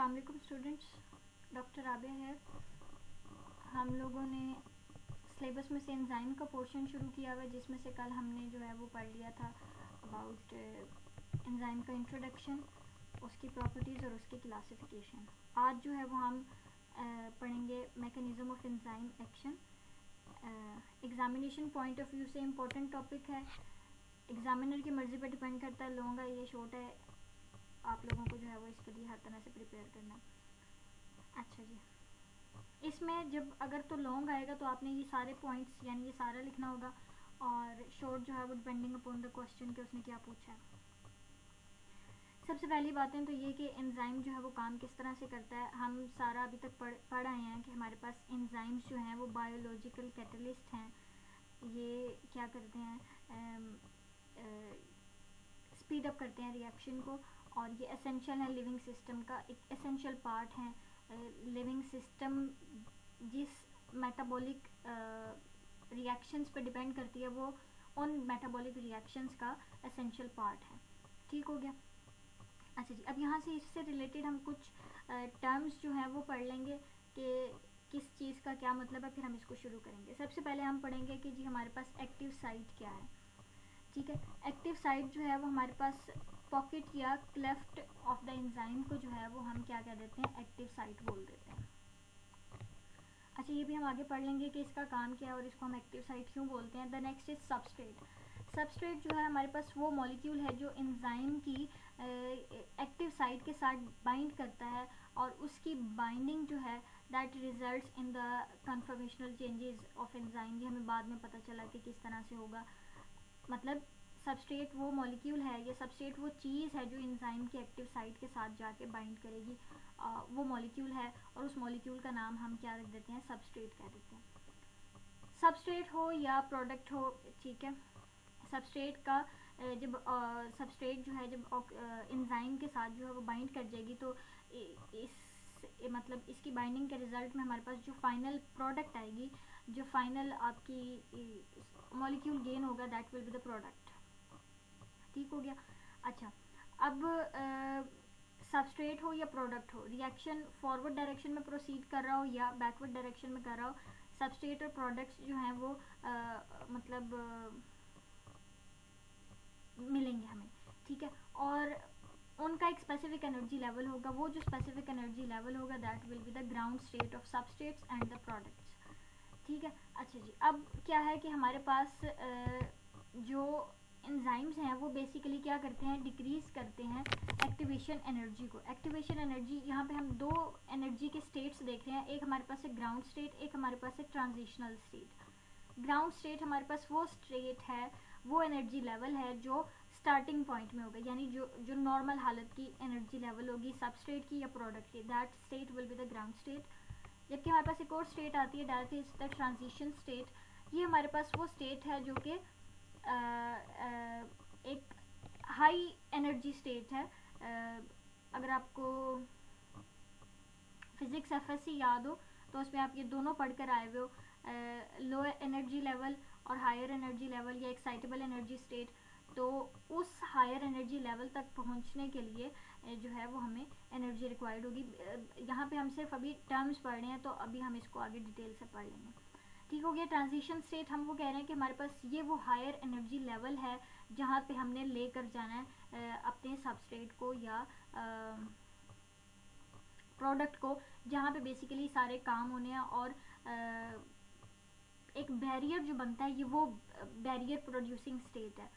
अस्सलाम वालेकुम students, doctor Rabia है। हम लोगों ने सिलेबस में से एंजाइम का पोर्शन शुरू किया हुआ है, जिसमें से कल हमने जो है वो पढ़ लिया था अबाउट एंजाइम का इंट्रोडक्शन, उसकी प्रॉपर्टीज़ और उसकी क्लासिफिकेशन। आज जो है वो हम पढ़ेंगे mechanism of enzyme action. Examination point of view से इम्पोर्टेंट टॉपिक है। एग्जामिनर की मर्ज़ी पर डिपेंड करता है, लॉन्ग है ये शॉर्ट है, आप लोगों को जो है वो इसके लिए हर तरह से प्रिपेयर करना है। अच्छा जी, इसमें जब अगर तो लॉन्ग आएगा तो आपने ये सारे पॉइंट्स यानी ये सारा लिखना होगा, और शॉर्ट जो है वो डिपेंडिंग अपॉन द क्वेश्चन के उसने क्या पूछा है। सबसे पहली बातें तो ये कि एंजाइम जो है वो काम किस तरह से करता है। हम सारा अभी तक पढ़ आए हैं कि हमारे पास एंजाइम्स जो हैं वो बायोलॉजिकल कैटलिस्ट हैं। ये क्या करते हैं, स्पीड अप करते हैं रिएक्शन को, और ये एसेंशियल है लिविंग सिस्टम का, एक एसेंशियल पार्ट है। लिविंग सिस्टम जिस मेटाबॉलिक रिएक्शंस पे डिपेंड करती है वो उन मेटाबॉलिक रिएक्शंस का एसेंशियल पार्ट है। ठीक हो गया। अच्छा जी, अब यहाँ से इससे रिलेटेड हम कुछ टर्म्स जो हैं वो पढ़ लेंगे कि किस चीज़ का क्या मतलब है, फिर हम इसको शुरू करेंगे। सबसे पहले हम पढ़ेंगे कि जी हमारे पास एक्टिव साइट क्या है। ठीक है, एक्टिव साइट जो है वो हमारे पास पॉकेट या क्लेफ्ट ऑफ द एंजाइम को जो है वो हम क्या कह देते हैं, एक्टिव साइट बोल देते हैं। अच्छा, ये भी हम आगे पढ़ लेंगे कि इसका काम क्या है और इसको हम एक्टिव साइट क्यों बोलते हैं। The next is substrate. Substrate जो है हमारे पास वो मॉलिक्यूल है जो एंजाइम की एक्टिव साइट के साथ बाइंड करता है, और उसकी बाइंडिंग जो है that results in the conformational changes of enzyme. ये हमें बाद में पता चला कि किस तरह से होगा। मतलब सबस्ट्रेट वो मॉलिक्यूल है, या सबस्ट्रेट वो चीज़ है जो एंजाइम की एक्टिव साइट के साथ जाके बाइंड करेगी, वो मॉलिक्यूल है, और उस मॉलिक्यूल का नाम हम क्या रख देते हैं, सबस्ट्रेट कह देते हैं। सबस्ट्रेट हो या प्रोडक्ट हो, ठीक है, सबस्ट्रेट का जब सबस्ट्रेट जो है जब एंजाइम के साथ जो है वो बाइंड कर जाएगी, तो मतलब इसकी बाइंडिंग के रिजल्ट में हमारे पास जो फाइनल प्रोडक्ट आएगी, जो फाइनल आपकी मॉलिक्यूल गेन होगा, that will be the product. ठीक हो गया। अच्छा, अब सबस्ट्रेट हो या प्रोडक्ट हो, रिएक्शन फॉरवर्ड डायरेक्शन में प्रोसीड कर रहा हो या बैकवर्ड डायरेक्शन में कर रहा हो, सबस्ट्रेट और प्रोडक्ट्स जो हैं वो मतलब मिलेंगे हमें। ठीक है, और उनका एक स्पेसिफिक एनर्जी लेवल होगा। वो जो स्पेसिफिक एनर्जी लेवल होगा that will be the ground state of substrates and the products. ठीक है। अच्छा जी, अब क्या है कि हमारे पास जो एंजाइम्स हैं वो बेसिकली क्या करते हैं, डिक्रीज करते हैं एक्टिवेशन एनर्जी को। एक्टिवेशन एनर्जी, यहाँ पे हम दो एनर्जी के स्टेट्स देख रहे हैं, एक हमारे पास है ग्राउंड स्टेट, एक हमारे पास है ट्रांजिशनल स्टेट। ग्राउंड स्टेट हमारे पास वो स्टेट है, वो एनर्जी लेवल है जो स्टार्टिंग पॉइंट में होगा, यानी जो नॉर्मल हालत की एनर्जी लेवल होगी सबस्ट्रेट की या प्रोडक्ट की, that state will be the ground state. जबकि हमारे पास एक और स्टेट आती है, that is the transition state. ये हमारे पास वो स्टेट है जो कि एक हाई एनर्जी स्टेट है। अगर आपको फिजिक्स एफएससी याद हो तो उसमें आप ये दोनों पढ़कर आए हुए हो, लो एनर्जी लेवल और हायर एनर्जी लेवल या एक्साइटेबल एनर्जी स्टेट। तो उस हायर एनर्जी लेवल तक पहुंचने के लिए जो है वो हमें एनर्जी रिक्वायर्ड होगी। यहाँ पे हम सिर्फ अभी टर्म्स पढ़ रहे हैं, तो अभी हम इसको आगे डिटेल से पढ़ लेंगे। ठीक हो गया। ट्रांजिशन स्टेट हम वो कह रहे हैं कि हमारे पास ये वो हायर एनर्जी लेवल है जहाँ पे हमने लेकर जाना है अपने सबस्ट्रेट को या प्रोडक्ट को, जहाँ पे बेसिकली सारे काम होने हैं, और एक बैरियर जो बनता है ये वो बैरियर प्रोड्यूसिंग स्टेट है।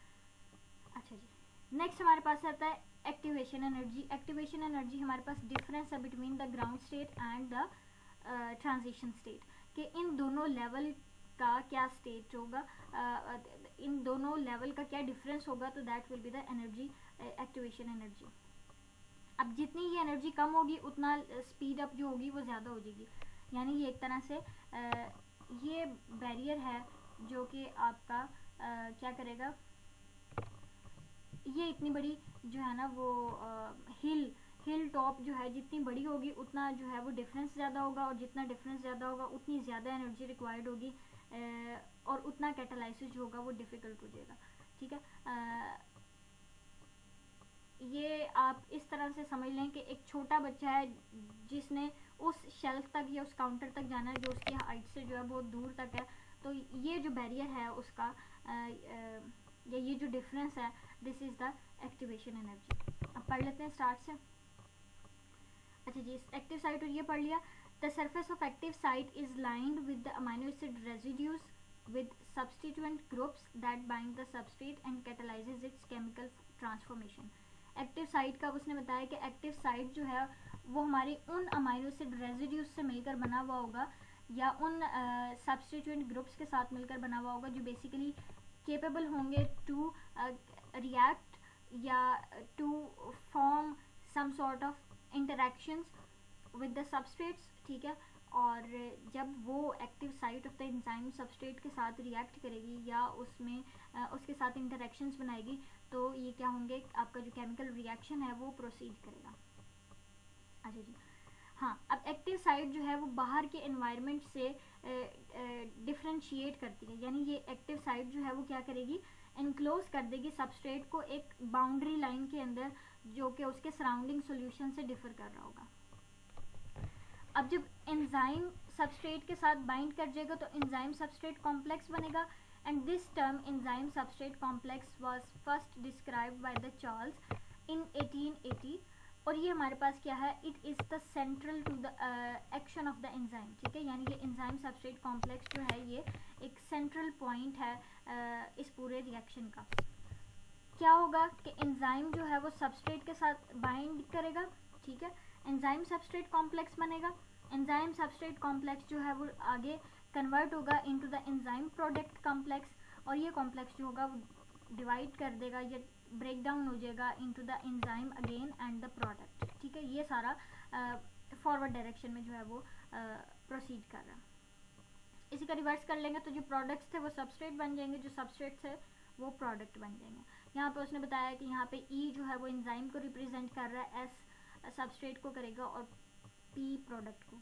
अच्छा जी, नेक्स्ट हमारे पास आता है एक्टिवेशन एनर्जी। एक्टिवेशन एनर्जी हमारे पास डिफरेंस है between the ground state and the transition state, कि इन दोनों लेवल का क्या स्टेट होगा, इन दोनों लेवल का क्या डिफरेंस होगा, तो that will be the energy, activation energy. अब जितनी ये एनर्जी कम होगी उतना स्पीड अप जो होगी वो ज़्यादा हो जाएगी। यानी ये एक तरह से ये बैरियर है जो कि आपका क्या करेगा, ये इतनी बड़ी जो है ना वो हिल टॉप जो है जितनी बड़ी होगी उतना जो है वो डिफरेंस ज़्यादा होगा, और जितना डिफरेंस ज़्यादा होगा उतनी ज़्यादा एनर्जी रिक्वायर्ड होगी, और उतना कैटालाइसिस जो होगा वो डिफ़िकल्ट हो जाएगा। ठीक है, ये आप इस तरह से समझ लें कि एक छोटा बच्चा है जिसने उस शेल्फ तक या उस काउंटर तक जाना है जो उसकी हाइट से जो है बहुत दूर तक है, तो ये जो बैरियर है उसका या ये जो डिफरेंस है, this is the activation energy. अब पढ़ लेते हैं स्टार्ट से। अच्छा जी, एक्टिव साइट और ये पढ़ लिया। The surface of active site is lined with the amino acid residues with substituent groups that bind the substrate and catalyzes its chemical transformation। Active site का उसने बताया कि एक्टिव साइट जो है वो हमारी उन अमाइनो एसिड रेजिड्यूज से मिलकर बना हुआ होगा या उन सब्स्टिट्यूएंट ग्रुप्स के साथ मिलकर बना हुआ होगा जो बेसिकली केपेबल होंगे टू रिएक्ट या to form some sort of interactions with the substrates, ठीक है। और जब वो active site of the enzyme substrate के साथ रिएक्ट करेगी या उसमें उसके साथ इंटरेक्शंस बनाएगी, तो ये क्या होंगे, आपका जो केमिकल रिएक्शन है वो प्रोसीड करेगा। अच्छा जी, हाँ, अब एक्टिव साइट जो है वो बाहर के एनवायरनमेंट से डिफ्रेंशिएट करती है, यानी ये एक्टिव साइट जो है वो क्या करेगी, इनक्लोज कर देगी सबस्ट्रेट को एक बाउंड्री लाइन के अंदर जो कि उसके सराउंडिंग सॉल्यूशन से डिफर कर रहा होगा। अब जब एंजाइम सबस्ट्रेट के साथ बाइंड कर जाएगा तो एंजाइम सबस्ट्रेट कॉम्प्लेक्स बनेगा, and this term enzyme substrate complex was first described by the Charles in 1880। और ये हमारे पास क्या है, it is the central to the action of the enzyme, ठीक है। यानी ये एंजाइम सबस्ट्रेट कॉम्प्लेक्स जो है ये एक सेंट्रल पॉइंट है इस पूरे रिएक्शन का। क्या होगा कि एंजाइम जो है वो सबस्ट्रेट के साथ बाइंड करेगा, ठीक है, एंजाइम सबस्ट्रेट कॉम्प्लेक्स बनेगा। एंजाइम सबस्ट्रेट कॉम्प्लेक्स जो है वो आगे कन्वर्ट होगा into the enzyme product complex, और ये कॉम्प्लेक्स जो होगा वो डिवाइड कर देगा या ब्रेक डाउन हो जाएगा into the enzyme again and the product, ठीक है। ये सारा फॉरवर्ड डायरेक्शन में जो है वो प्रोसीड कर रहा है। इसी का रिवर्स कर लेंगे तो जो प्रोडक्ट्स थे वो सबस्ट्रेट बन जाएंगे, जो सबस्ट्रेट थे वो प्रोडक्ट बन जाएंगे। यहाँ पे उसने बताया कि यहाँ पे ई जो है वो एंजाइम को रिप्रेजेंट कर रहा है, एस सबस्ट्रेट को करेगा और पी प्रोडक्ट को।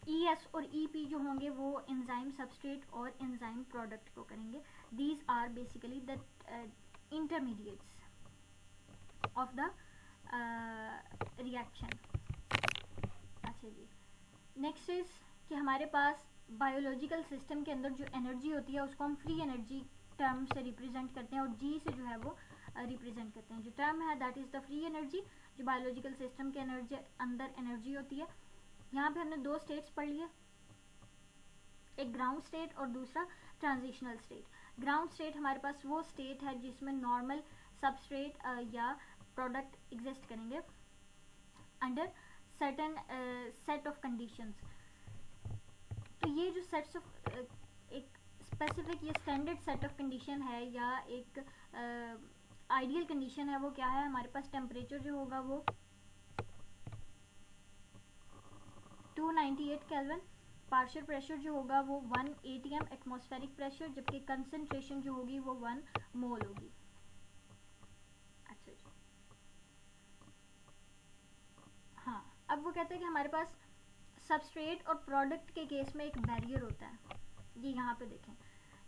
ई एस और ई पी जो होंगे वो एंजाइम सबस्ट्रेट और एंजाइम प्रोडक्ट को करेंगे। These are basically the intermediates of the reaction. अच्छा जी, नेक्स्ट इज कि हमारे पास बायोलॉजिकल सिस्टम के अंदर जो एनर्जी होती है उसको हम फ्री एनर्जी टर्म से रिप्रेजेंट करते हैं और जी से जो है वो रिप्रेजेंट करते हैं। जो टर्म है that is the free energy, जो बायोलॉजिकल सिस्टम के एनर्जी अंदर एनर्जी होती है। यहाँ पे हमने दो स्टेट्स पढ़ लिए, एक ग्राउंड स्टेट और दूसरा ट्रांजिशनल स्टेट। ग्राउंड स्टेट हमारे पास वो स्टेट है जिसमें नॉर्मल सबस्ट्रेट या प्रोडक्ट एग्जिस्ट करेंगे under certain set of conditions. तो ये जो सेट्स ऑफ एक स्पेसिफिक ये स्टैंडर्ड सेट ऑफ कंडीशन है या एक आइडियल कंडीशन है, वो क्या है, हमारे पास टेम्परेचर जो होगा वो 298 केल्विन, पार्शियल प्रेशर जो होगा वो 1 atm एटमॉस्फेरिक प्रेशर, जबकि कंसंट्रेशन जो होगी वो 1 मोल होगी। अच्छा जी, हाँ, अब वो कहते हैं कि हमारे पास सबस्ट्रेट और प्रोडक्ट के केस में एक बैरियर होता है। ये यहाँ पे देखें,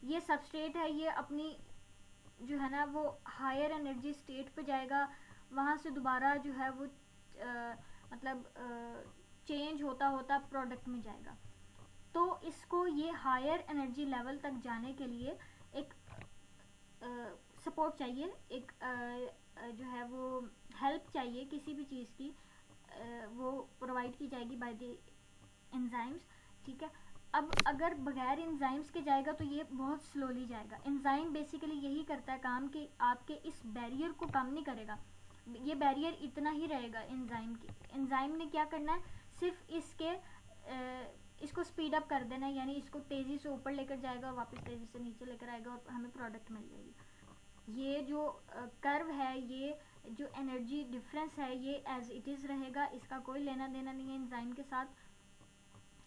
ये सबस्ट्रेट है, ये अपनी जो है ना वो हायर एनर्जी स्टेट पे जाएगा, वहाँ से दोबारा जो है वो मतलब चेंज होता होता प्रोडक्ट में जाएगा। तो इसको ये हायर एनर्जी लेवल तक जाने के लिए एक सपोर्ट चाहिए, एक जो है वो हेल्प चाहिए किसी भी चीज़ की, वो प्रोवाइड की जाएगी बाय द एंजाइम्स, ठीक है। अब अगर बगैर एंजाइम्स के जाएगा तो ये बहुत स्लोली जाएगा। एंजाइम बेसिकली यही करता है काम कि आपके इस बैरियर को कम नहीं करेगा, ये बैरियर इतना ही रहेगा एंजाइम की। एंजाइम ने क्या करना है, सिर्फ इसको स्पीड अप कर देना है, यानी इसको तेज़ी से ऊपर लेकर जाएगा और वापस तेज़ी से नीचे लेकर आएगा और हमें प्रोडक्ट मिल जाएगी। ये जो कर्व है, ये जो एनर्जी डिफरेंस है, ये एज इट इज़ रहेगा, इसका कोई लेना देना नहीं है एंजाइम के साथ।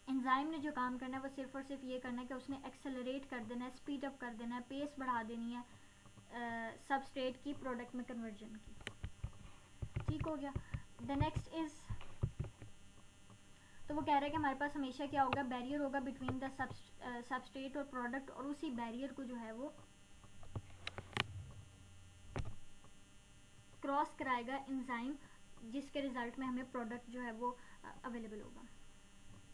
एंजाइम ने जो काम करना है वो सिर्फ और सिर्फ ये करना है कि उसने एक्सेलरेट कर देना है, स्पीड अप कर देना है, पेस बढ़ा देनी है सबस्ट्रेट की प्रोडक्ट में कन्वर्जन की। ठीक हो गया। द नेक्स्ट इज, तो वो कह रहा है कि हमारे पास हमेशा क्या होगा, बैरियर होगा बिटवीन द सबस्ट्रेट और प्रोडक्ट, और उसी बैरियर को जो है वो क्रॉस कराएगा एंजाइम, जिसके रिजल्ट में हमें प्रोडक्ट जो है वो अवेलेबल होगा।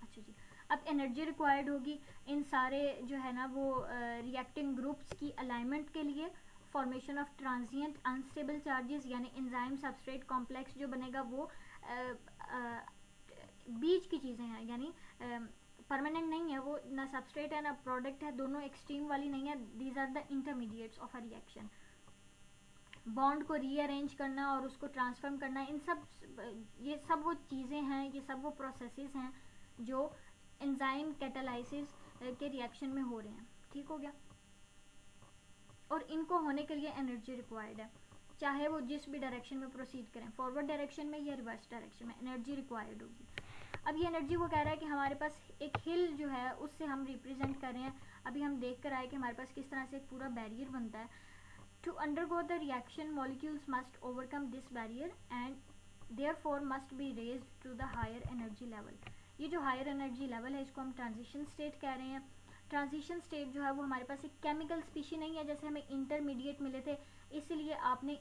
अच्छा जी, अब एनर्जी रिक्वायर्ड होगी इन सारे जो है ना वो रिएक्टिंग ग्रुप्स की अलाइनमेंट के लिए, formation of transient unstable charges, यानी एंजाइम सबस्ट्रेट कॉम्प्लेक्स जो बनेगा वो बीच की चीज़ें हैं, यानी परमानेंट नहीं है वो, ना सबस्ट्रेट है ना प्रोडक्ट है, दोनों एक्सट्रीम वाली नहीं है, these are the intermediates of a reaction. Bond को रीअरेंज करना और उसको ट्रांसफॉर्म करना, ये सब वो चीज़ें हैं, ये सब वो प्रोसेसेस हैं जो एंजाइम कैटालाइसिस के रिएक्शन में हो रहे हैं। ठीक हो गया। और इनको होने के लिए एनर्जी रिक्वायर्ड है, चाहे वो जिस भी डायरेक्शन में प्रोसीड करें, फॉरवर्ड डायरेक्शन में या रिवर्स डायरेक्शन में, एनर्जी रिक्वायर्ड होगी। अब ये एनर्जी वो कह रहा है कि हमारे पास एक हिल जो है उससे हम रिप्रेजेंट कर रहे हैं। अभी हम देख कर आए कि हमारे पास किस तरह से एक पूरा बैरियर बनता है। To undergo the reaction molecules must overcome this barrier and therefore must be raised to the higher energy level. ये जो हायर एनर्जी लेवल है इसको हम ट्रांजिशन स्टेट कह रहे हैं। ट्रांजिशन स्टेट जो है वो हमारे पास एक केमिकल स्पीशी नहीं है, जैसे हमें इंटरमीडिएट मिले थे, इसलिए आपने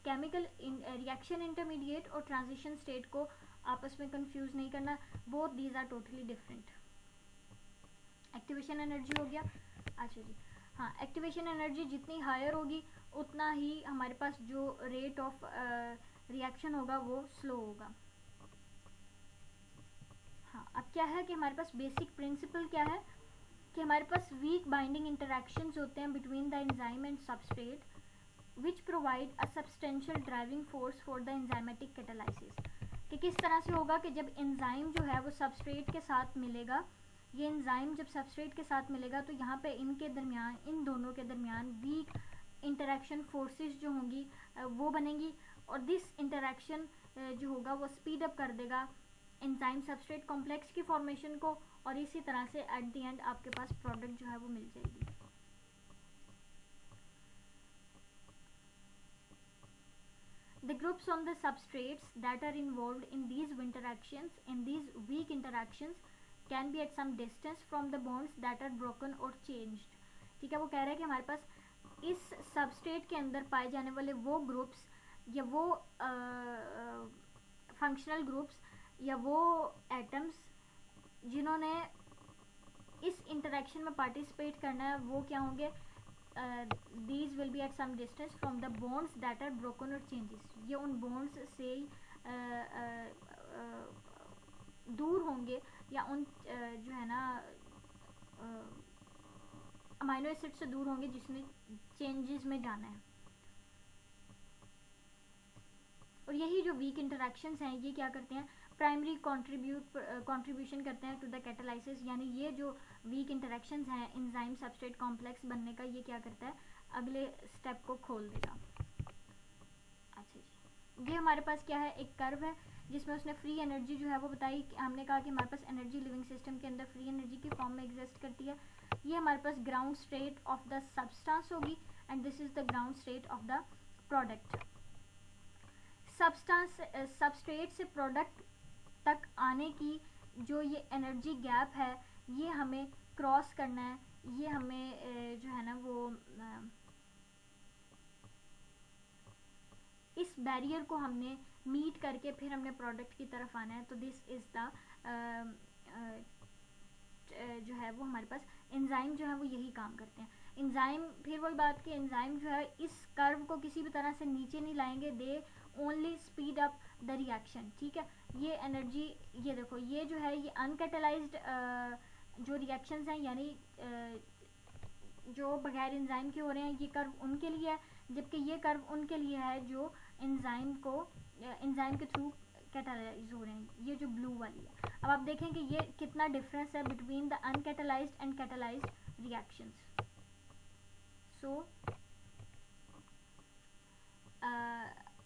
केमिकल रिएक्शन इंटरमीडिएट और ट्रांजिशन स्टेट को आपस में कंफ्यूज नहीं करना, both these are totally different. Activation energy हो गया। अच्छा जी, हाँ, एक्टिवेशन एनर्जी जितनी हायर होगी उतना ही हमारे पास जो रेट ऑफ रिएक्शन होगा वो स्लो होगा। हाँ, अब क्या है कि हमारे पास बेसिक प्रिंसिपल क्या है कि हमारे पास वीक बाइंडिंग इंटरैक्शंस होते हैं between the enzyme and substrate which provide a substantial driving force for the enzymatic catalysis. कि किस तरह से होगा कि जब एंजाइम जो है वो सबस्ट्रेट के साथ मिलेगा, ये एंजाइम जब सबस्ट्रेट के साथ मिलेगा तो यहाँ पे इनके दरमियान, इन दोनों के दरमियान वीक इंटरैक्शन फोर्सेस जो होंगी वो बनेंगी, और दिस इंटरैक्शन जो होगा वो स्पीड अप कर देगा एंजाइम सबस्ट्रेट कॉम्प्लेक्स की फॉर्मेशन को, और इसी तरह से एट द एंड आपके पास प्रोडक्ट जो है वो मिल जाएगी। The groups on the substrates that are involved in these weak interactions can be at some distance from the bonds that are broken or changed। ठीक है, वो कह रहा है कि हमारे पास इस सबस्ट्रेट के अंदर पाए जाने वाले वो ग्रुप्स या वो फंक्शनल ग्रुप्स या वो एटम्स जिन्होंने इस इंटरेक्शन में पार्टिसिपेट करना है वो क्या होंगे, these will be at some distance from the bonds that are broken or changes। ये उन bonds से दूर होंगे या उन जो है ना अमाइनो एसिड से दूर होंगे जिसने चेंजेस में जाना है। और यही जो वीक इंटरैक्शंस हैं ये क्या करते हैं, प्राइमरी कंट्रीब्यूशन करते हैं टू द कैटालाइसिस, यानी ये जो वीक इंटरैक्शंस हैं एंजाइम सबस्ट्रेट कॉम्प्लेक्स बनने का, ये क्या करता है, अगले स्टेप को खोल देगा। अच्छा जी, ये हमारे पास क्या है, एक कर्व है जिसमें उसने फ्री एनर्जी जो है वो बताई। हमने कहा कि हमारे पास एनर्जी लिविंग सिस्टम के अंदर फ्री एनर्जी की फॉर्म में एग्जिस्ट करती है। ये हमारे पास ground state of the substance होगी and this is the ground state of the product. Substrate से प्रोडक्ट तक आने की जो ये एनर्जी गैप है ये हमें क्रॉस करना है, ये हमें जो है ना वो इस बैरियर को हमने मीट करके फिर हमने प्रोडक्ट की तरफ आना है। तो दिस इज द जो है वो हमारे पास एंजाइम जो है वो यही काम करते हैं। एंजाइम, फिर वही बात कि एंजाइम जो है इस कर्व को किसी भी तरह से नीचे नहीं लाएंगे, they only speed up the reaction. ठीक है, ये एनर्जी, ये देखो ये जो है ये अनकैटालाइज्ड जो रिएक्शंस हैं यानी जो बगैर एंजाइम के हो रहे हैं, ये कर्व उनके लिए है, जबकि ये कर्व उनके लिए है जो एंजाइम के थ्रू कैटालाइज हो रहे हैं, ये जो ब्लू वाली है। अब आप देखें कि ये कितना डिफरेंस है between the uncatalysed and catalysed reactions. So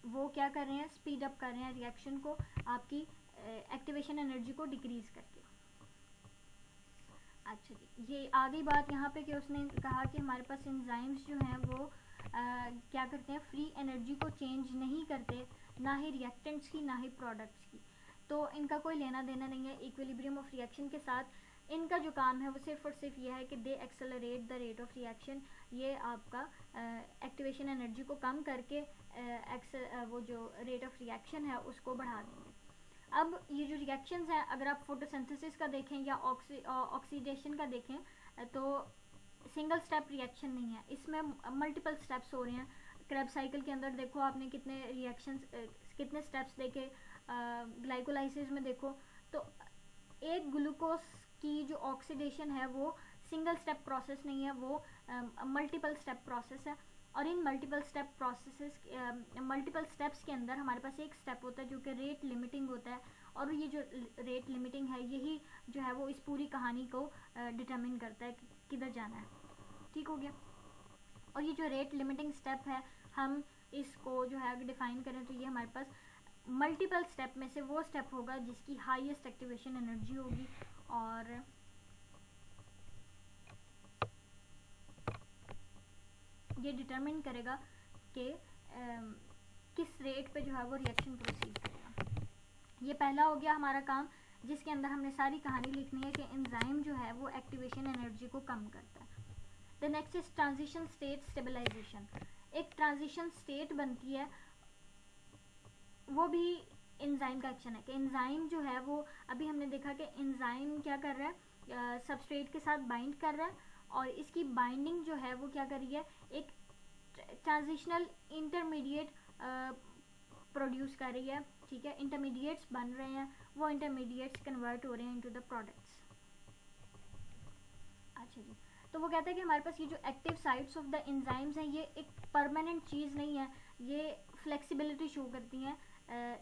वो क्या कर रहे हैं, स्पीड अप कर रहे हैं रिएक्शन को आपकी एक्टिवेशन एनर्जी को डिक्रीज करके। अच्छा जी, ये आ गई बात यहाँ पे कि उसने कहा कि हमारे पास एंजाइम्स जो हैं वो क्या करते हैं, फ्री एनर्जी को चेंज नहीं करते, ना ही रिएक्टेंट्स की ना ही प्रोडक्ट्स की। तो इनका कोई लेना देना नहीं है इक्विलिब्रियम ऑफ रिएक्शन के साथ। इनका जो काम है वो सिर्फ और सिर्फ ये है कि they accelerate the rate of reaction, ये आपका एक्टिवेशन एनर्जी को कम करके वो जो रेट ऑफ रिएक्शन है उसको बढ़ा देंगे। अब ये जो रिएक्शंस हैं, अगर आप फोटोसिंथेसिस का देखें या ऑक्सीडेशन का देखें, तो सिंगल स्टेप रिएक्शन नहीं है, इसमें मल्टीपल स्टेप्स हो रहे हैं। क्रेब साइकिल के अंदर देखो आपने कितने रिएक्शंस, कितने स्टेप्स देखे, ग्लाइकोलाइसिस में देखो, तो एक ग्लूकोज की जो ऑक्सीडेशन है वो सिंगल स्टेप प्रोसेस नहीं है, वो मल्टीपल स्टेप प्रोसेस है। और इन मल्टीपल स्टेप्स के अंदर हमारे पास एक स्टेप होता है जो कि रेट लिमिटिंग होता है, और ये जो रेट लिमिटिंग है यही जो है वो इस पूरी कहानी को डिटरमिन करता है कि किधर जाना है। ठीक हो गया। और ये जो रेट लिमिटिंग स्टेप है, हम इसको जो है अगर डिफाइन करें तो ये हमारे पास मल्टीपल स्टेप में से वो स्टेप होगा जिसकी हाईएस्ट एक्टिवेशन एनर्जी होगी, और ये डिटरमिन करेगा कि किस रेट पे जो है वो रिएक्शन प्रोसीड करेगा। ये पहला हो गया हमारा काम, जिसके अंदर हमने सारी कहानी लिखनी है कि एंजाइम जो है वो एक्टिवेशन एनर्जी को कम करता है। The next is transition state stabilization. एक ट्रांजिशन स्टेट बनती है, वो भी एंजाइम का एक्शन है कि एंजाइम जो है वो, अभी हमने देखा कि एंजाइम क्या कर रहा है, सबस्ट्रेट के साथ बाइंड कर रहा है, और इसकी बाइंडिंग जो है वो क्या कर रही है, एक ट्रांजिशनल इंटरमीडिएट प्रोड्यूस कर रही है। ठीक है, इंटरमीडिएट्स बन रहे हैं, वो इंटरमीडिएट्स कन्वर्ट हो रहे हैं इनटू द प्रोडक्ट्स। अच्छा जी, तो वो कहता है कि हमारे पास ये जो active sites of the enzymes हैं ये एक परमानेंट चीज़ नहीं है, ये फ्लेक्सिबिलिटी शो करती हैं।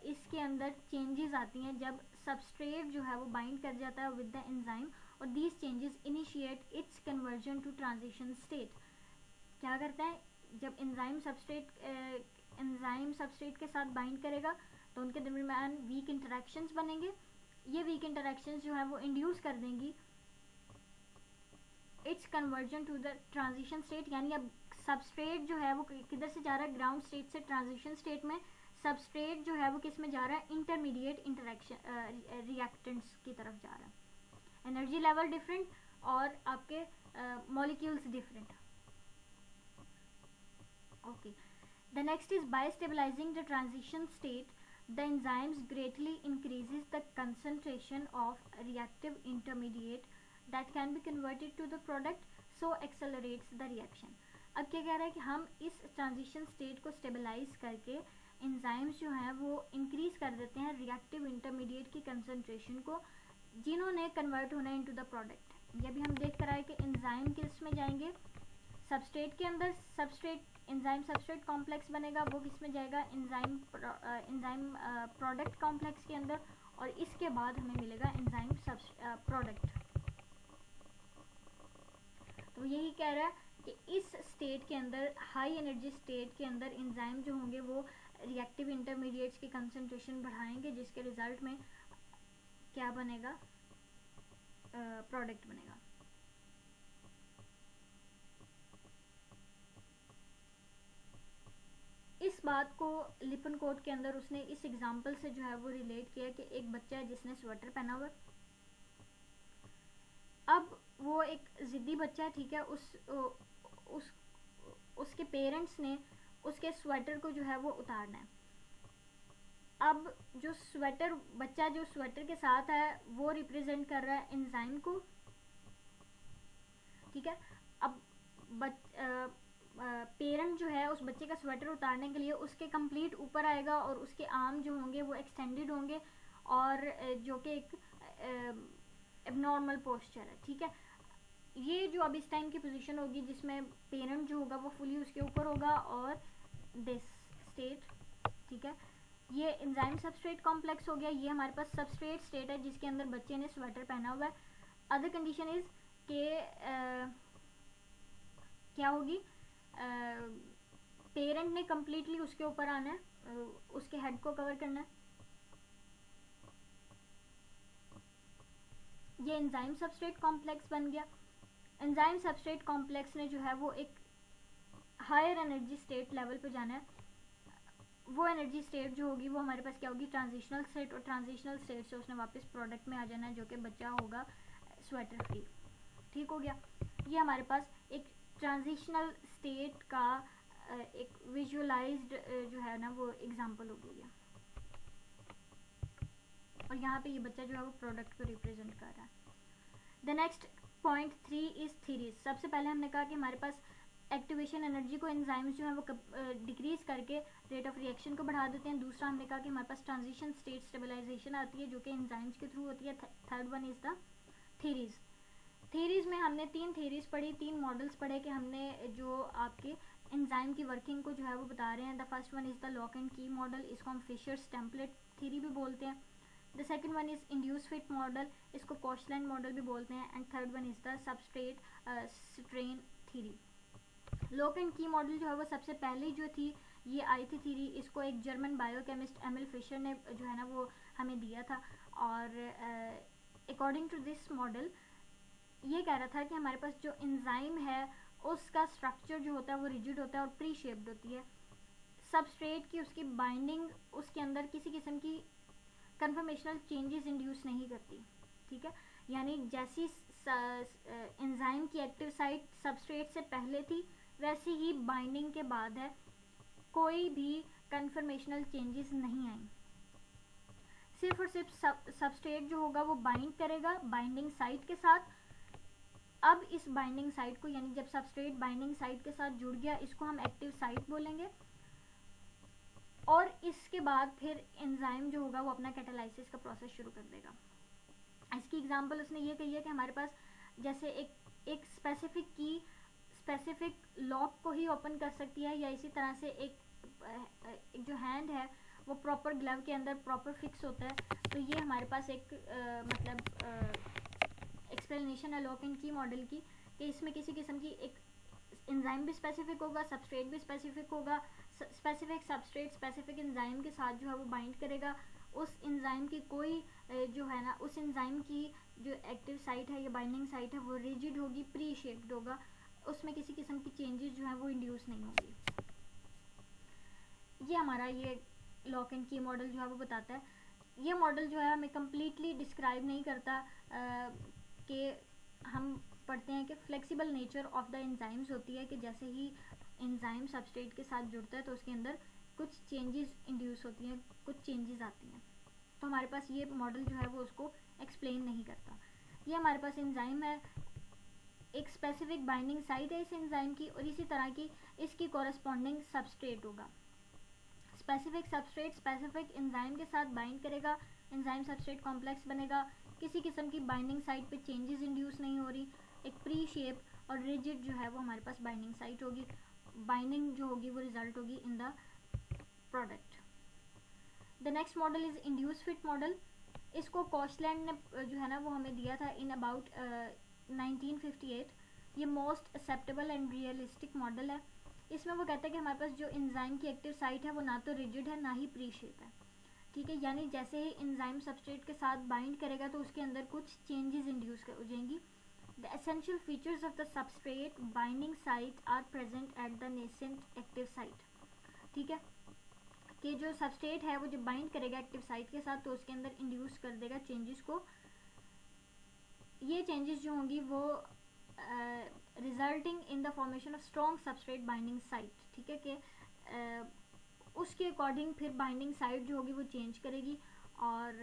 इसके अंदर चेंजेस आती हैं जब सबस्ट्रेट जो है वो बाइंड कर जाता है विद द एंजाइम, और these changes initiate its conversion to transition state. क्या करता है, जब एंजाइम सबस्ट्रेट के साथ बाइंड करेगा तो उनके दरमियान वीक इंटरेक्शंस बनेंगे। ये वीक इंटरेक्शंस जो है वो इंड्यूस कर देंगी its conversion to the transition state, यानी अब सबस्ट्रेट जो है वो किधर से जा रहा है, ग्राउंड स्टेट से ट्रांजिशन स्टेट में। सबस्ट्रेट जो है वो किस में जा रहा है, इंटरमीडिएट इंटरेक्शन रिएक्टेंट्स की तरफ जा रहा है। एनर्जी लेवल डिफरेंट और आपके molecules different. Okay, the next is by stabilizing the transition state the enzymes greatly increases the concentration of reactive intermediate that can be converted to the product, so accelerates the reaction। अब क्या कह रहा है कि हम इस transition state को stabilise करके एंजाइम्स जो हैं वो इंक्रीज कर देते हैं रिएक्टिव इंटरमीडिएट की कंसंट्रेशन को, जिन्होंने कन्वर्ट होना इनटू द प्रोडक्ट। ये भी हम देख कर आए कि एंजाइम किस में जाएंगे, सबस्ट्रेट के अंदर सबस्ट्रेट एंजाइम सबस्ट्रेट कॉम्प्लेक्स बनेगा, वो किस में जाएगा, एंजाइम प्रोडक्ट कॉम्प्लेक्स के अंदर, और इसके बाद हमें मिलेगा एंजाइम प्रोडक्ट। तो यही कह रहा है कि इस स्टेट के अंदर, हाई एनर्जी स्टेट के अंदर एंजाइम जो होंगे वो रिएक्टिव इंटरमीडिएट्स की कंसंट्रेशन बढ़ाएंगे, जिसके रिजल्ट में क्या बनेगा, प्रोडक्ट बनेगा। इस बात को लिपनकोट के अंदर उसने इस एग्जाम्पल से जो है वो रिलेट किया कि एक बच्चा है जिसने स्वेटर पहना हुआ, अब वो एक ज़िद्दी बच्चा है, ठीक है, उसके पेरेंट्स ने उसके स्वेटर को जो है वो उतारना है। अब जो स्वेटर, बच्चा जो स्वेटर के साथ है वो रिप्रेजेंट कर रहा है एंजाइम को, ठीक है। अब पेरेंट जो है उस बच्चे का स्वेटर उतारने के लिए उसके कंप्लीट ऊपर आएगा और उसके आर्म जो होंगे वो एक्सटेंडेड होंगे, और जो कि एक एबनॉर्मल पोस्चर है, ठीक है। ये जो अब इस टाइम की पोजीशन होगी जिसमें पेरेंट जो होगा वो फुली उसके ऊपर होगा, और दिस स्टेट, ठीक है, ये एंजाइम सबस्ट्रेट कॉम्प्लेक्स हो गया। ये हमारे पास सबस्ट्रेट स्टेट है जिसके अंदर बच्चे ने स्वेटर पहना हुआ है। अदर कंडीशन इज के क्या होगी, पेरेंट ने कम्प्लीटली उसके ऊपर आना है, उसके हेड को कवर करना है। ये एंजाइम सबस्ट्रेट कॉम्प्लेक्स बन गया। एंजाइम सबस्ट्रेट कॉम्प्लेक्स ने जो है वो एक हायर एनर्जी स्टेट लेवल पे जाना है। वो एनर्जी स्टेट जो होगी वो हमारे पास क्या होगी, ट्रांजिशनल स्टेट, और ट्रांजिशनल स्टेट से उसने वापस प्रोडक्ट में आ जाना है जो कि बच्चा होगा स्वेटर फ्री। ठीक हो गया। ये हमारे पास एक ट्रांजिशनल स्टेट का एक विजुअलाइज्ड जो है ना वो एग्जांपल हो गई है। और यहाँ पे ये बच्चा जो है वो प्रोडक्ट को रिप्रेजेंट कर रहा है। The next point 3 is theories. सबसे पहले हमने कहा कि हमारे पास एक्टिवेशन एनर्जी को एंजाइम्स जो है वो डिक्रीज करके रेट ऑफ रिएक्शन को बढ़ा देते हैं। दूसरा हमने कहा कि हमारे पास ट्रांजिशन स्टेट स्टेबलाइजेशन आती है जो कि एंजाइम्स के थ्रू होती है। Third one is the theories. Theories में हमने 3 थीरीज पढ़ी, 3 मॉडल्स पढ़े कि हमने जो आपके एंजाइम की वर्किंग को जो है वो बता रहे हैं। The first one is the lock and की मॉडल, इसको हम फिशर्स टेम्पलेट थीरी भी बोलते हैं। The second one is induce fit model, इसको कोशलैंड मॉडल भी बोलते हैं। And third one is the substrate strain theory. Lock and की मॉडल जो है वो सबसे पहले जो थी ये आई थी थीरी, इसको एक जर्मन बायोकेमिस्ट एमिल फिशर ने जो है ना वो हमें दिया था। और अकॉर्डिंग टू दिस मॉडल ये कह रहा था कि हमारे पास जो एंजाइम है उसका स्ट्रक्चर जो होता है वो रिजिड होता है और प्री शेप्ड होती है। सबस्ट्रेट की उसकी बाइंडिंग उसके अंदर किसी किस्म की कन्फर्मेशनल चेंजेस इंड्यूस नहीं करती। ठीक है, यानी जैसी एंजाइम की एक्टिव साइट सबस्ट्रेट से पहले थी वैसी ही बाइंडिंग के बाद है, कोई भी कन्फर्मेशनल चेंजेस नहीं आई। सिर्फ और सिर्फ सबस्ट्रेट जो होगा वो बाइंड करेगा बाइंडिंग साइट के साथ। अब इस बाइंडिंग साइट को, यानी जब सबस्ट्रेट बाइंडिंग साइट के साथ जुड़ गया, इसको हम एक्टिव साइट बोलेंगे। और इसके बाद फिर एंजाइम जो होगा वो अपना कैटालाइसिस का प्रोसेस शुरू कर देगा। इसकी एग्जांपल उसने ये कही है कि हमारे पास जैसे एक स्पेसिफिक की स्पेसिफिक लॉक को ही ओपन कर सकती है, या इसी तरह से एक जो हैंड है वो प्रॉपर ग्लव के अंदर प्रॉपर फिक्स होता है। तो ये हमारे पास एक एक्सप्लेनेशन है लॉक एंड की मॉडल की, कि इसमें किसी किस्म की एक एंजाइम भी स्पेसिफिक होगा, सबस्ट्रेट भी स्पेसिफिक होगा। स्पेसिफिक सबस्ट्रेट स्पेसिफिक एंजाइम के साथ जो है वो बाइंड करेगा। उस एंजाइम की कोई जो है ना उस एंजाइम की जो एक्टिव साइट है या बाइंडिंग साइट है वो रिजिड होगी, प्री शेप्ड होगा, उसमें किसी किस्म की चेंजेस जो है वो इंड्यूस नहीं होंगी। ये हमारा ये लॉक एंड की मॉडल जो है वो बताता है। ये मॉडल जो है हमें कम्प्लीटली डिस्क्राइब नहीं करता कि हम पढ़ते हैं कि flexible nature of the enzymes होती है कि जैसे ही एंजाइम सबस्ट्रेट के साथ जुड़ता है तो उसके अंदर कुछ चेंजेस इंड्यूस होती हैं, कुछ चेंजेस आती हैं। तो हमारे पास ये मॉडल जो है वो उसको एक्सप्लेन नहीं करता। ये हमारे पास एंजाइम है, एक स्पेसिफिक बाइंडिंग साइट है इस एंजाइम की, और इसी तरह की इसकी कॉरेस्पॉन्डिंग सबस्ट्रेट होगा। स्पेसिफिक सबस्ट्रेट स्पेसिफिक एंजाइम के साथ बाइंड करेगा, एंजाइम सबस्ट्रेट कॉम्प्लेक्स बनेगा, किसी किस्म की बाइंडिंग साइट पे चेंजेस इंड्यूस नहीं हो रही, एक प्री शेप और रिजिड जो है वो हमारे पास बाइंडिंग साइट होगी। बाइंडिंग जो होगी वो रिजल्ट होगी in the product. The next model is induce fit model. इसको कोशलैंड ने जो है ना वो हमें दिया था इन अबाउट 1958। ये most acceptable and realistic model है। इसमें वो कहता है कि हमारे पास जो एंजाइम की एक्टिव साइट है वो ना तो रिजिड है ना ही प्री शेप है। ठीक है, यानी जैसे ही एंजाइम सबस्ट्रेट के साथ बाइंड करेगा तो उसके अंदर कुछ चेंजेस इंड्यूस हो जाएंगी। The essential features of the substrate binding site are present at the nascent active site. ठीक है, कि जो सबस्ट्रेट है वो जब बाइंड करेगा एक्टिव साइट के साथ तो उसके अंदर इंड्यूस कर देगा चेंजेस को। ये चेंजेस जो होंगी वो resulting in the formation of strong substrate binding site. ठीक है, कि उसके अकॉर्डिंग फिर बाइंडिंग साइट जो होगी वो चेंज करेगी, और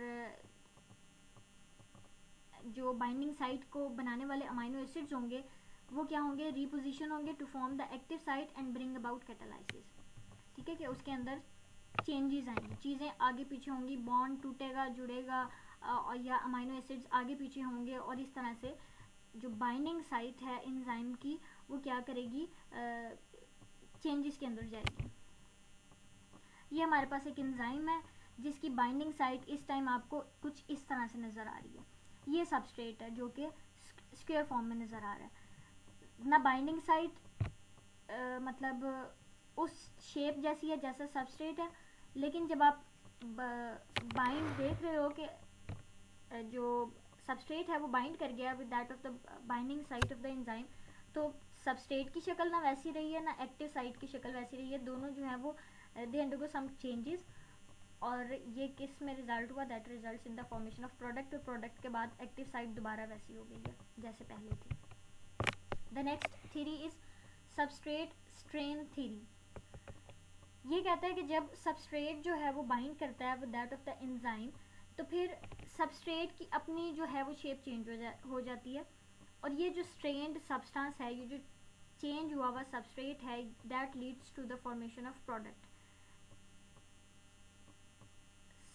जो बाइंडिंग साइट को बनाने वाले अमाइनो एसिड्स होंगे वो क्या होंगे, रिपोजिशन होंगे to form the active site and bring about catalysis. ठीक है, कि उसके अंदर चेंजेस आएंगे, चीज़ें आगे पीछे होंगी, बॉन्ड टूटेगा जुड़ेगा, और या अमाइनो एसिड्स आगे पीछे होंगे, और इस तरह से जो बाइंडिंग साइट है एंजाइम की वो क्या करेगी, चेंजेस के अंदर जाएगी। ये हमारे पास एक एंजाइम है जिसकी बाइंडिंग साइट इस टाइम आपको कुछ इस तरह से नज़र आ रही है। ये सबस्ट्रेट है जो कि स्क्वायर फॉर्म में नज़र आ रहा है। ना बाइंडिंग साइट मतलब उस शेप जैसी है जैसा सबस्ट्रेट है, लेकिन जब आप बाइंड देख रहे हो कि जो सबस्ट्रेट है वो बाइंड कर गया with that of the binding site of the enzyme, तो सबस्ट्रेट की शक्ल ना वैसी रही है ना एक्टिव साइट की शक्ल वैसी रही है, दोनों जो है वो दे अंडरगो सम चेंजेस। और ये किस में रिजल्ट हुआ, that results in the formation of product. और प्रोडक्ट के बाद एक्टिव साइट दोबारा वैसी हो गई है जैसे पहले थी। The next theory is substrate strain theory. ये कहता है कि जब सबस्ट्रेट जो है वो बाइंड करता है with that of the enzyme, तो फिर सबस्ट्रेट की अपनी जो है वो शेप चेंज हो जाती है, और ये जो स्ट्रेन्ड सब्सटेंस है, ये जो चेंज हुआ हुआ सबस्ट्रेट है, that leads to the formation of product.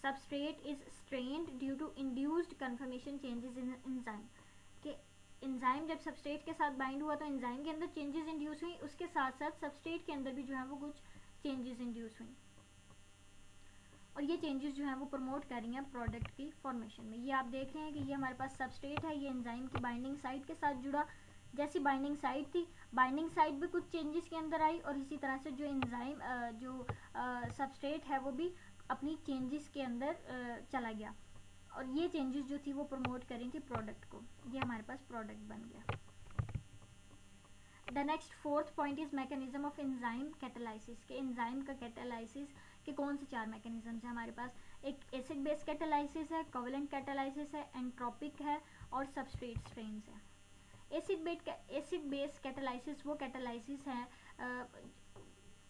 Substrate is strained due to induced conformation changes in enzyme. कि एंजाइम जब सबस्ट्रेट के साथ बाइंड हुआ तो एंजाइम के अंदर चेंजेस इंड्यूस हुई, उसके साथ साथ सबस्ट्रेट के अंदर भी जो है वो कुछ चेंजेस इंड्यूस हुई, और ये चेंजेस जो हैं वो प्रमोट कर रही हैं प्रोडक्ट की फॉर्मेशन में। ये आप देख रहे हैं कि ये हमारे पास सबस्ट्रेट है, ये एंजाइम की बाइंडिंग साइट के साथ जुड़ा, जैसी बाइंडिंग साइट थी, बाइंडिंग साइट भी कुछ चेंजेस के अंदर आई, और इसी तरह से जो एंजाइम जो सबस्ट्रेट है वो भी अपनी चेंजेस के अंदर चला गया, और ये चेंजेस जो थी वो प्रमोट कर रही थी प्रोडक्ट को। ये हमारे पास प्रोडक्ट बन गया। The next fourth point is mechanism of enzyme catalysis. के एंजाइम का कैटालाइसिस के कौन से 4 मैकेनिज्म्स हैं हमारे पास। एक एसिड बेस कैटालाइसिस है, कोवेलेंट कैटालाइसिस है, एंट्रोपिक है, और सबस्ट्रेट स्ट्रेन्स है। एसिड बेस कैटालाइसिस वो कैटालाइसिस है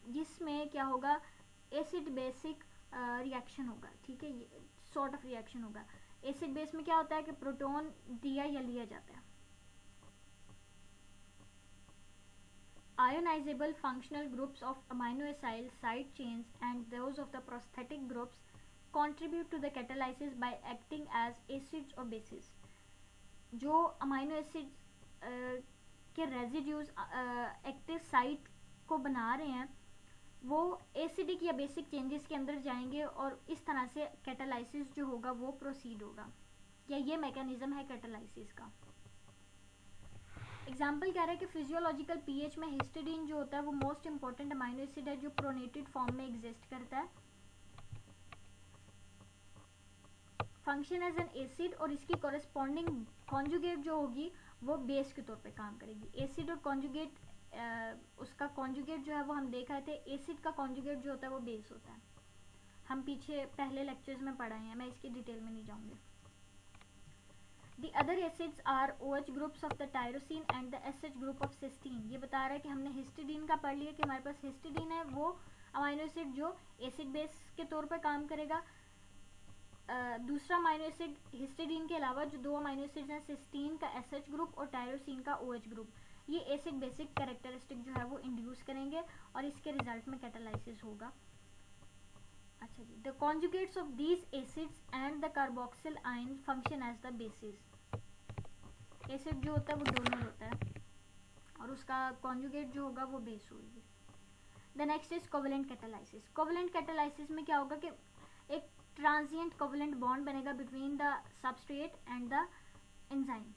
जिसमें क्या होगा, एसिड बेसिक रिएक्शन होगा, ठीक है, ये सॉर्ट ऑफ रिएक्शन होगा। एसिड बेस में क्या होता है कि प्रोटॉन दिया या लिया जाता है। Ionizable functional groups of amino acid side chains and those of the prosthetic groups contribute to the catalysis by acting as acids or bases. जो अमाइनो एसिड के रेजिड्यूज एक्टिव साइट को बना रहे हैं वो एसिडिक या बेसिक चेंजेस के अंदर जाएंगे, और इस तरह से कैटालाइसिस जो होगा वो प्रोसीड होगा, या ये मैकेनिज्म है कैटालाइसिस का। एग्जाम्पल कह रहा है कि फिजियोलॉजिकल पीएच में हिस्टिडीन जो होता है वो मोस्ट इंपॉर्टेंट अमाइनो एसिड है जो प्रोनेटेड फॉर्म में एग्जिस्ट करता है, फंक्शन एज एन एसिड, और इसकी कॉरेस्पॉन्डिंग कॉन्जुगेट जो होगी वो बेस के तौर पे काम करेगी। एसिड और कॉन्जुगेट, उसका कॉन्जुगेट जो है वो हम देख रहे थे, एसिड का कॉन्जुगेट जो होता है वो बेस होता है, हम पीछे पहले लेक्चर्स में पढ़ाए हैं, मैं इसकी डिटेल में नहीं जाऊँगी। The other acids are OH groups of the tyrosine and the SH group of cysteine। ये बता रहा है कि हमने हिस्टिडीन का पढ़ लिया कि हमारे पास हिस्टिडीन है, वो अमाइनो एसिड जो एसिड बेस के तौर पर काम करेगा। दूसरा अमाइनो एसिड हिस्टिडीन के अलावा जो 2 अमाइनो एसिड हैं, सिस्टीन का SH ग्रुप और टायरोसिन का OH ग्रुप, ये एसिड बेसिक कैरेक्टरिस्टिक जो है वो इंड्यूस करेंगे, और इसके रिजल्ट में कैटालाइसिस होगा। अच्छा जी, the conjugates of these acids and the carboxyl ion function as the bases. Acid जो होता है वो डोनर होता है, और उसका कॉन्जुगेट जो होगा वो बेस होगी। The next is covalent catalysis. Covalent catalysis में क्या होगा कि एक ट्रांजिएंट कोवेलेंट बॉन्ड बनेगा between the substrate and the enzyme.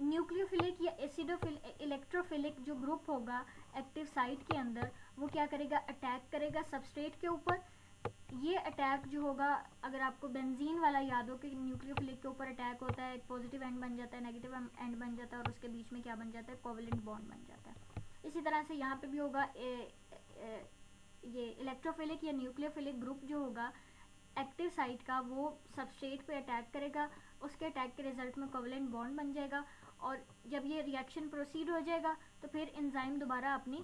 Nucleophilic या एसिडोफिलिक इलेक्ट्रोफिलिक जो ग्रुप होगा एक्टिव साइट के अंदर, वो क्या करेगा, अटैक करेगा सबस्ट्रेट के ऊपर। ये अटैक जो होगा, अगर आपको बेंजीन वाला याद हो कि न्यूक्लियोफिलिक के ऊपर अटैक होता है, एक पॉजिटिव एंड बन जाता है, नेगेटिव एंड बन जाता है, और उसके बीच में क्या बन जाता है, कोवेलेंट बॉन्ड बन जाता है। इसी तरह से यहाँ पे भी होगा, ये इलेक्ट्रोफिलिक या न्यूक्लियोफिलिक ग्रुप जो होगा एक्टिव साइट का, वो सबस्ट्रेट पे अटैक करेगा, उसके अटैक के रिजल्ट में कोवेलेंट बॉन्ड बन जाएगा, और जब ये रिएक्शन प्रोसीड हो जाएगा तो फिर एंजाइम दोबारा अपनी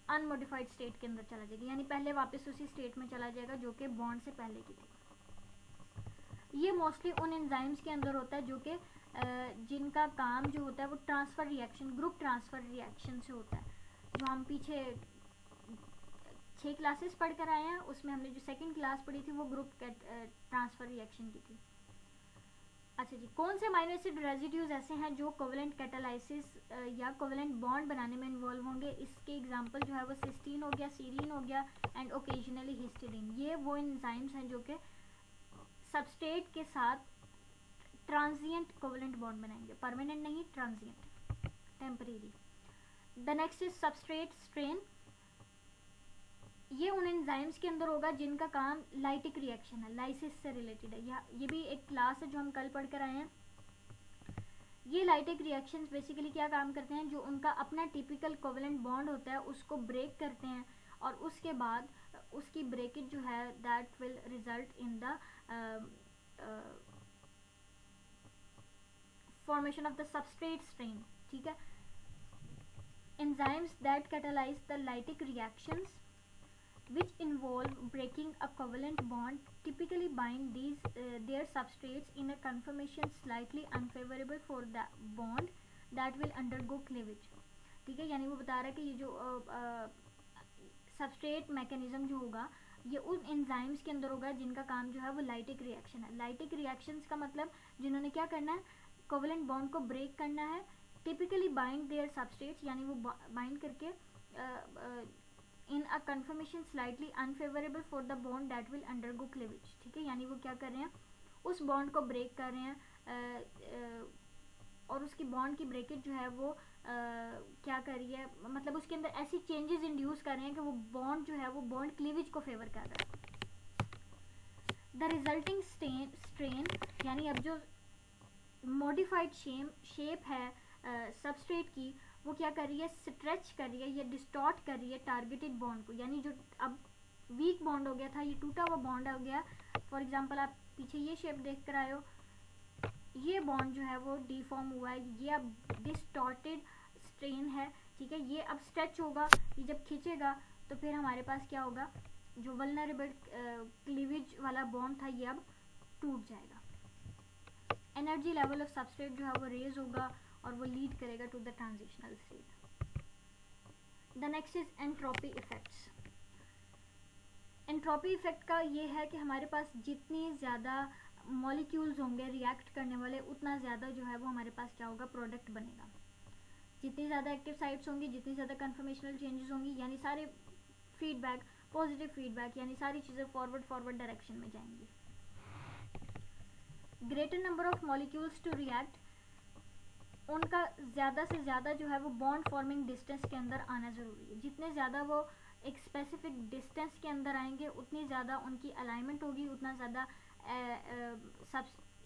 अनमोडिफाइड स्टेट के अंदर चला जाएगा, यानी पहले वापस उसी स्टेट में चला जाएगा जो कि बॉन्ड से पहले की थी। ये मोस्टली उन एंजाइम्स के अंदर होता है जो कि जिनका काम जो होता है वो transfer reaction, group transfer reaction से होता है, जो हम पीछे 6 क्लासेस पढ़ कर आए हैं, उसमें हमने जो सेकंड क्लास पढ़ी थी वो ग्रुप ट्रांसफ़र रिएक्शन की थी। अच्छा जी, कौन से अमाइनो एसिड रेजिड्यूज ऐसे हैं जो कोवेलेंट कैटालाइसिस या कोवेलेंट बॉन्ड बनाने में इन्वॉल्व होंगे। इसके एग्जांपल जो है वो सिस्टीन हो गया, सीरीन हो गया, एंड ओकेजनली हिस्टिडीन। ये वो एंजाइम्स हैं जो कि सबस्ट्रेट के साथ ट्रांजिएंट कोवेलेंट बॉन्ड बनाएंगे, परमानेंट नहीं, transient, temporary. The next is substrate strain. ये उन एंजाइम्स के अंदर होगा जिनका काम लाइटिक रिएक्शन है, लाइसिस से रिलेटेड है। ये भी एक क्लास है जो हम कल पढ़ कर आए हैं। ये लाइटिक रिएक्शंस बेसिकली क्या काम करते हैं, जो उनका अपना टिपिकल कोवेलेंट बॉन्ड होता है उसको ब्रेक करते हैं, और उसके बाद उसकी ब्रेकेज जो है that will result in the formation of the substrate strain. ठीक है, enzymes that catalyze the lytic reactions which involve breaking a covalent bond typically bind their substrates in a conformation slightly unfavorable for the bond that will undergo cleavage. ठीक है, यानी वो बता रहा है कि ये जो सबस्ट्रेट मैकेनिज्म जो होगा ये उन एंजाइम्स के अंदर होगा जिनका काम जो है वो लाइटिक रिएक्शन है. लाइटिक रिएक्शंस का मतलब जिन्होंने क्या करना है, कोवेलेंट बॉन्ड को ब्रेक करना है, टिपिकली बाइंड देयर सबस्ट्रेट्स, यानी वो बाइंड करके in a conformation slightly unfavourable for the bond that will undergo cleavage. ठीक है, यानी वो क्या कर रहे हैं, उस बॉन्ड को ब्रेक कर रहे हैं और उसकी बॉन्ड की ब्रेकेज जो है वो क्या कर रही है, मतलब उसके अंदर ऐसी चेंजेस इंड्यूस कर रहे हैं कि वो बॉन्ड जो है वो बॉन्ड क्लीवेज को फेवर कर रहा है. द रिजल्टिंग स्ट्रेन, यानी अब जो मॉडिफाइड शेप है सबस्ट्रेट की, वो क्या कर रही है, स्ट्रेच कर रही है या डिस्टॉर्ट कर रही है टारगेटेड बॉन्ड को. यानी जो अब वीक बॉन्ड हो गया था, ये टूटा हुआ बॉन्ड हो गया. फॉर एग्जांपल आप पीछे ये शेप देख कर आए हो, ये बॉन्ड जो है वो डिफॉर्म हुआ है, ये अब डिस्टॉर्टेड स्ट्रेन है. ठीक है, ये अब स्ट्रेच होगा, ये जब खींचेगा तो फिर हमारे पास क्या होगा, जो वल्नरेबल क्लीवेज वाला बॉन्ड था ये अब टूट जाएगा. एनर्जी लेवल ऑफ सबस्ट्रेट जो है वो रेज होगा और वो लीड करेगा to the transitional state. The next is entropy effects. Entropy effect का ये है कि हमारे पास जितनी ज़्यादा मॉलिक्यूल्स होंगे रिएक्ट करने वाले, उतना ज़्यादा जो है वो हमारे पास क्या होगा, प्रोडक्ट बनेगा. जितनी ज़्यादा एक्टिव साइट्स होंगी, जितनी ज़्यादा कन्फर्मेशनल चेंजेस होंगी, यानी सारे फीडबैक, पॉजिटिव फीडबैक, यानी सारी चीज़ें फॉरवर्ड डायरेक्शन में जाएंगी. Greater number of molecules to react, उनका ज़्यादा से ज़्यादा जो है वो बॉन्ड फॉर्मिंग डिस्टेंस के अंदर आना ज़रूरी है. जितने ज़्यादा वो एक स्पेसिफिक डिस्टेंस के अंदर आएंगे उतनी ज़्यादा उनकी अलाइनमेंट होगी, उतना ज़्यादा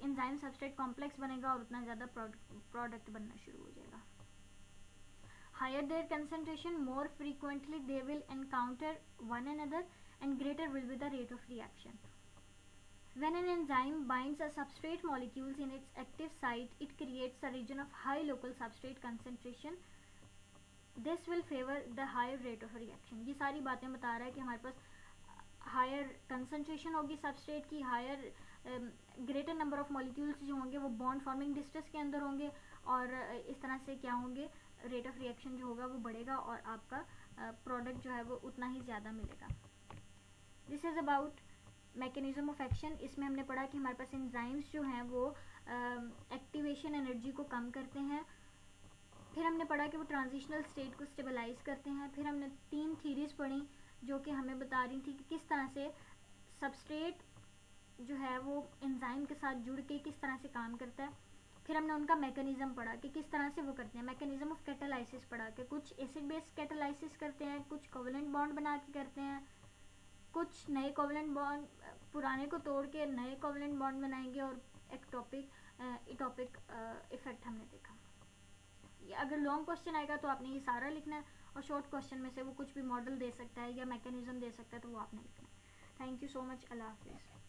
एंजाइम सबस्ट्रेट कॉम्प्लेक्स बनेगा और उतना ज़्यादा प्रोडक्ट बनना शुरू हो जाएगा. Higher their concentration, more frequently they will encounter one another and greater will be the rate of reaction. When an enzyme binds a substrate molecules in its active site, it creates a region of high local substrate concentration. This will favor the higher rate of reaction. ये सारी बातें बता रहा है कि हमारे पास higher concentration होगी सबस्ट्रेट की, higher greater number of molecules जो होंगे वो बॉन्ड फॉर्मिंग डिस्टेंस के अंदर होंगे, और इस तरह से क्या होंगे, रेट ऑफ रिएक्शन जो होगा वो बढ़ेगा और आपका प्रोडक्ट जो है वो उतना ही ज़्यादा मिलेगा. This is about mechanism of action. इसमें हमने पढ़ा कि हमारे पास एंजाइम्स जो हैं वो एक्टिवेशन एनर्जी को कम करते हैं. फिर हमने पढ़ा कि वो ट्रांजिशनल स्टेट को स्टेबलाइज करते हैं. फिर हमने 3 थीरीज पढ़ी जो कि हमें बता रही थी कि किस तरह से सबस्ट्रेट जो है वो एंजाइम के साथ जुड़ के किस तरह से काम करता है. फिर हमने उनका मैकेनिज्म पढ़ा कि किस तरह से वो करते हैं. मैकेनिज्म ऑफ कैटालाइसिस पढ़ा कि कुछ एसिड बेस कैटालाइसिस करते हैं, कुछ कोवेलेंट बॉन्ड बना के करते हैं, कुछ नए कोवेलेंट बॉन्ड पुराने को तोड़ के नए कोवेलेंट बॉन्ड बनाएंगे, और इटोपिक इफेक्ट हमने देखा. अगर लॉन्ग क्वेश्चन आएगा तो आपने ये सारा लिखना है, और शॉर्ट क्वेश्चन में से वो कुछ भी मॉडल दे सकता है या मैकेनिज्म दे सकता है तो वो आपने लिखना है. Thank you so much. अल्लाह हाफिज़.